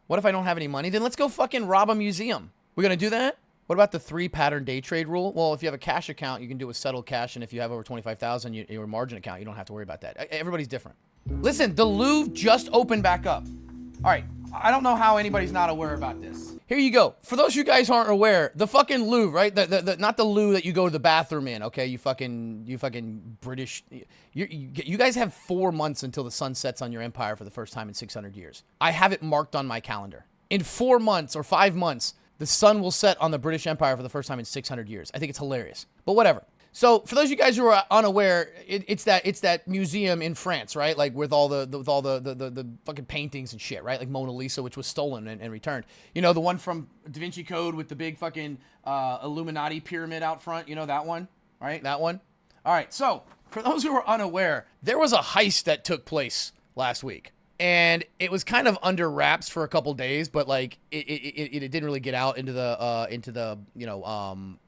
What if I don't have any money? Then let's go fucking rob a museum. We're going to do that? What about the 3 pattern day trade rule? Well, if you have a cash account, you can do a settled cash. And if you have over 25,000, your margin account, you don't have to worry about that. Everybody's different. Listen, the Louvre just opened back up. All right. I don't know how anybody's not aware about this. Here you go. For those of you guys who aren't aware, the fucking Louvre, right? Not the Louvre that you go to the bathroom in, okay? You fucking British. You guys have 4 months until the sun sets on your empire for the first time in 600 years. I have it marked on my calendar. In 4 months or 5 months, the sun will set on the British Empire for the first time in 600 years. I think it's hilarious. But whatever. So for those of you guys who are unaware, it's that museum in France, right? Like with all the fucking paintings and shit, right? Like Mona Lisa, which was stolen and returned. You know, the one from Da Vinci Code with the big fucking Illuminati pyramid out front. You know that one, right? That one. All right. So for those who are unaware, there was a heist that took place last week. And it was kind of under wraps for a couple days, but like it didn't really get out into the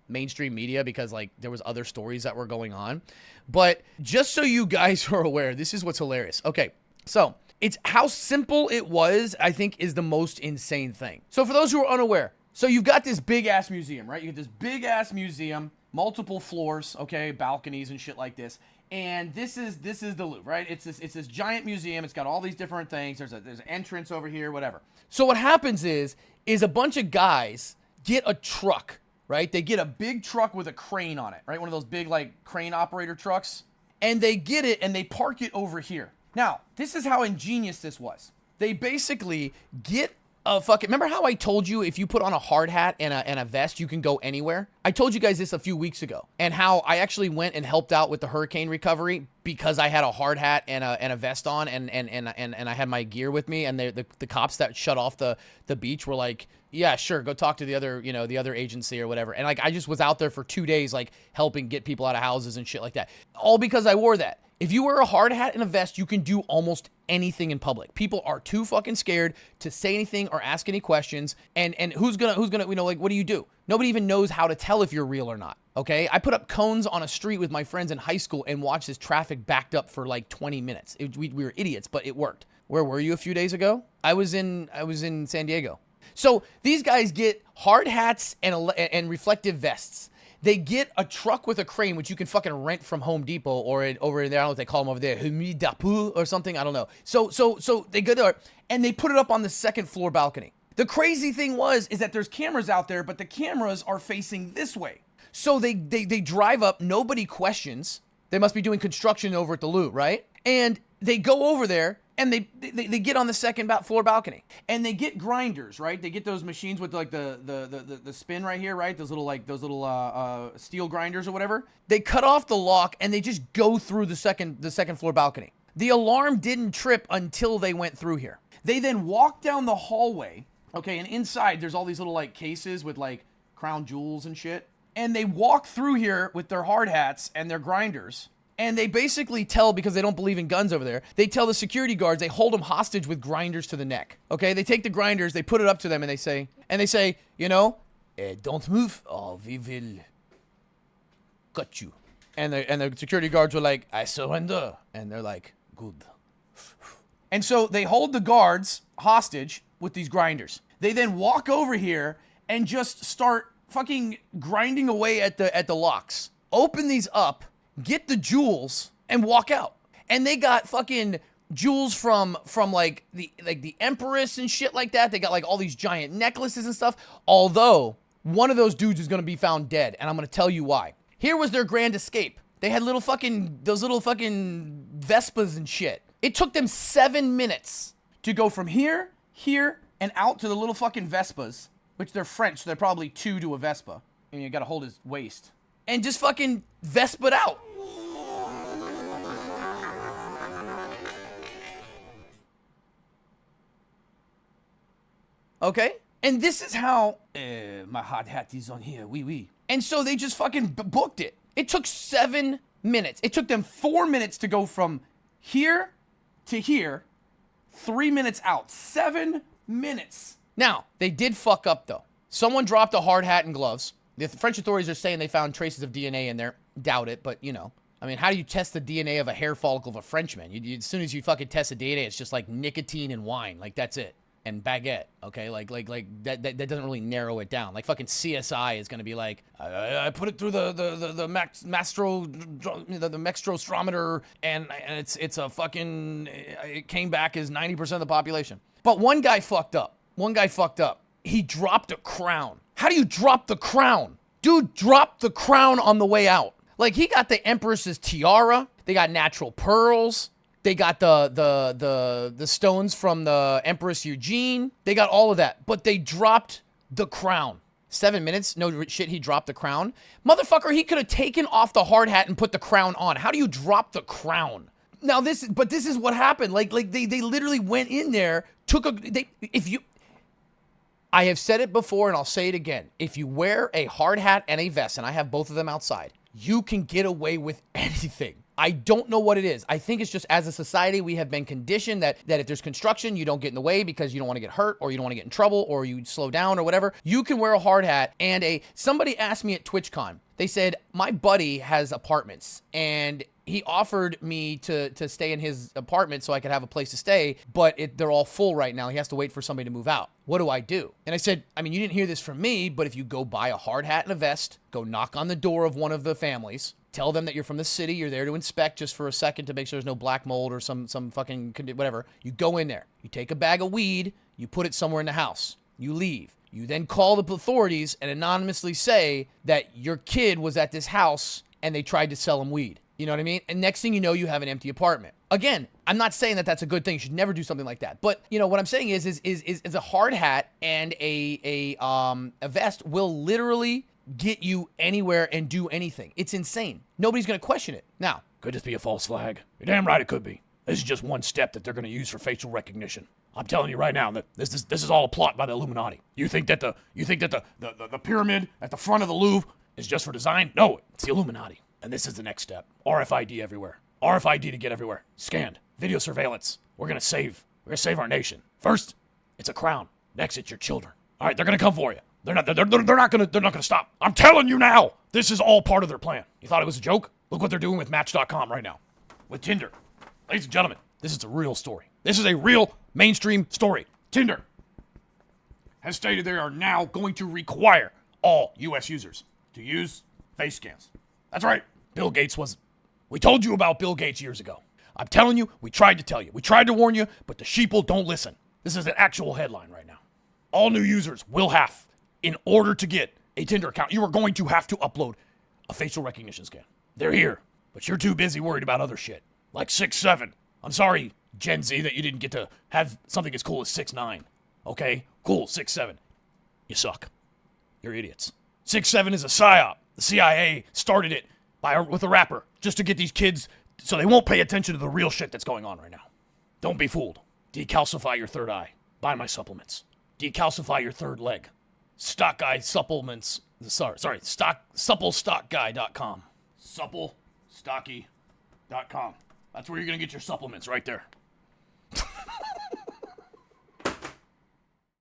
mainstream media because like there was other stories that were going on. But just so you guys are aware, this is what's hilarious. Okay, so it's how simple it was, I think, is the most insane thing. So for those who are unaware, so you've got this big ass museum, right? You get this big ass museum, multiple floors, okay, balconies and shit like this. And this is the Louvre, right? It's this giant museum. It's got all these different things. There's an entrance over here, whatever. So what happens is a bunch of guys get a truck, right? They get a big truck with a crane on it, right? One of those big like crane operator trucks. And they get it and they park it over here. Now, this is how ingenious this was. They basically get a fucking, remember how I told you if you put on a hard hat and a vest, you can go anywhere? I told you guys this a few weeks ago, and how I actually went and helped out with the hurricane recovery because I had a hard hat and a vest on, and I had my gear with me, and the cops that shut off the beach were like, yeah, sure, go talk to the other agency or whatever. And like I just was out there for 2 days, like helping get people out of houses and shit like that, all because I wore that. If you wear a hard hat and a vest, you can do almost anything in public. People are too fucking scared to say anything or ask any questions. And who's gonna, like, what do you do? Nobody even knows how to tell if you're real or not. Okay. I put up cones on a street with my friends in high school and watched this traffic backed up for like 20 minutes. We were idiots, but it worked. Where were you a few days ago? I was in San Diego. So these guys get hard hats and reflective vests. They get a truck with a crane, which you can fucking rent from Home Depot or over there. I don't know what they call them over there, Humi Dapu or something. I don't know. So they go there and they put it up on the second floor balcony. The crazy thing is that there's cameras out there, but the cameras are facing this way. So they drive up. Nobody questions. They must be doing construction over at the Louvre, right? And they go over there. And they get on the second floor balcony, and they get grinders, right? They get those machines with like the spin right here, right? Those little steel grinders or whatever. They cut off the lock and they just go through the second floor balcony. The alarm didn't trip until they went through here. They then walk down the hallway, okay, and inside there's all these little like cases with like crown jewels and shit. And they walk through here with their hard hats and their grinders. And they basically tell, because they don't believe in guns over there, they tell the security guards, they hold them hostage with grinders to the neck. Okay, they take the grinders, they put it up to them, and they say, don't move, or we will cut you. And the security guards were like, I surrender. And they're like, good. And so they hold the guards hostage with these grinders. They then walk over here and just start fucking grinding away at the locks. Open these up, get the jewels, and walk out. And they got fucking jewels from like the Empress and shit like that. They got like all these giant necklaces and stuff. Although one of those dudes is gonna be found dead, and I'm gonna tell you why. Here was their grand escape. They had those little fucking Vespas and shit. It took them 7 minutes to go from here, and out to the little fucking Vespas, which they're French, so they're probably 2 to a Vespa. And you gotta hold his waist. And just fucking Vespa'd out. Okay? And this is how, my hard hat is on here, oui. And so they just fucking booked it. It took 7 minutes. It took them 4 minutes to go from here to here, 3 minutes out. 7 minutes. Now, they did fuck up though. Someone dropped a hard hat and gloves. The French authorities are saying they found traces of DNA in there. Doubt it, but you know. I mean, how do you test the DNA of a hair follicle of a Frenchman? As soon as you fucking test the DNA, it's just like nicotine and wine. Like, that's it. and baguette. Okay, like that doesn't really narrow it down. Like fucking CSI is gonna be like, I put it through the Mextrostrometer, and it's a fucking, it came back as 90% of the population. But one guy fucked up. He dropped a crown. How do you drop the crown? Dude dropped the crown on the way out. Like, he got the Empress's tiara. They got natural pearls. They got the stones from the Empress Eugénie. They got all of that. But they dropped the crown. 7 minutes? No shit, he dropped the crown. Motherfucker, he could have taken off the hard hat and put the crown on. How do you drop the crown? Now, this is what happened. Like they literally went in there, I have said it before and I'll say it again. If you wear a hard hat and a vest, and I have both of them outside, you can get away with anything. I don't know what it is. I think it's just, as a society, we have been conditioned that if there's construction, you don't get in the way because you don't want to get hurt, or you don't want to get in trouble, or you slow down or whatever. You can wear a hard hat and somebody asked me at TwitchCon, they said, my buddy has apartments and he offered me to stay in his apartment so I could have a place to stay, but they're all full right now. He has to wait for somebody to move out. What do I do? And I said, I mean, you didn't hear this from me, but if you go buy a hard hat and a vest, go knock on the door of one of the families, tell them that you're from the city, you're there to inspect just for a second to make sure there's no black mold or some fucking whatever. You go in there, you take a bag of weed, you put it somewhere in the house, you leave. You then call the authorities and anonymously say that your kid was at this house and they tried to sell him weed. You know what I mean? And next thing you know, you have an empty apartment. Again, I'm not saying that that's a good thing. You should never do something like that. But, you know, what I'm saying is a hard hat and a vest will literally get you anywhere and do anything. It's insane. Nobody's going to question it. Now, could this be a false flag? You're damn right it could be. This is just one step that they're going to use for facial recognition. I'm telling you right now that this is all a plot by the Illuminati. You think that the pyramid at the front of the Louvre is just for design? No, it's the Illuminati. And this is the next step. RFID everywhere. RFID to get everywhere. Scanned. Video surveillance. We're gonna save our nation. First, it's a crown. Next, it's your children. All right, they're gonna come for you. They're not gonna stop. I'm telling you now, this is all part of their plan. You thought it was a joke? Look what they're doing with Match.com right now. With Tinder. Ladies and gentlemen, this is a real story. This is a real mainstream story. Tinder has stated they are now going to require all U.S. users to use face scans. That's right. Bill Gates we told you about Bill Gates years ago. I'm telling you, we tried to tell you. We tried to warn you, but the sheeple don't listen. This is an actual headline right now. All new users will have, in order to get a Tinder account, you are going to have to upload a facial recognition scan. They're here, but you're too busy worried about other shit. Like 6'7". I'm sorry, Gen Z, that you didn't get to have something as cool as 6'9". Okay? Cool, 6'7". You suck. You're idiots. 6'7" is a psyop. The CIA started it with a rapper just to get these kids so they won't pay attention to the real shit that's going on right now. Don't be fooled. Decalcify your third eye. Buy my supplements. Decalcify your third leg. StockGuy supplements. SuppleStockGuy.com. SuppleStocky.com. That's where you're going to get your supplements right there.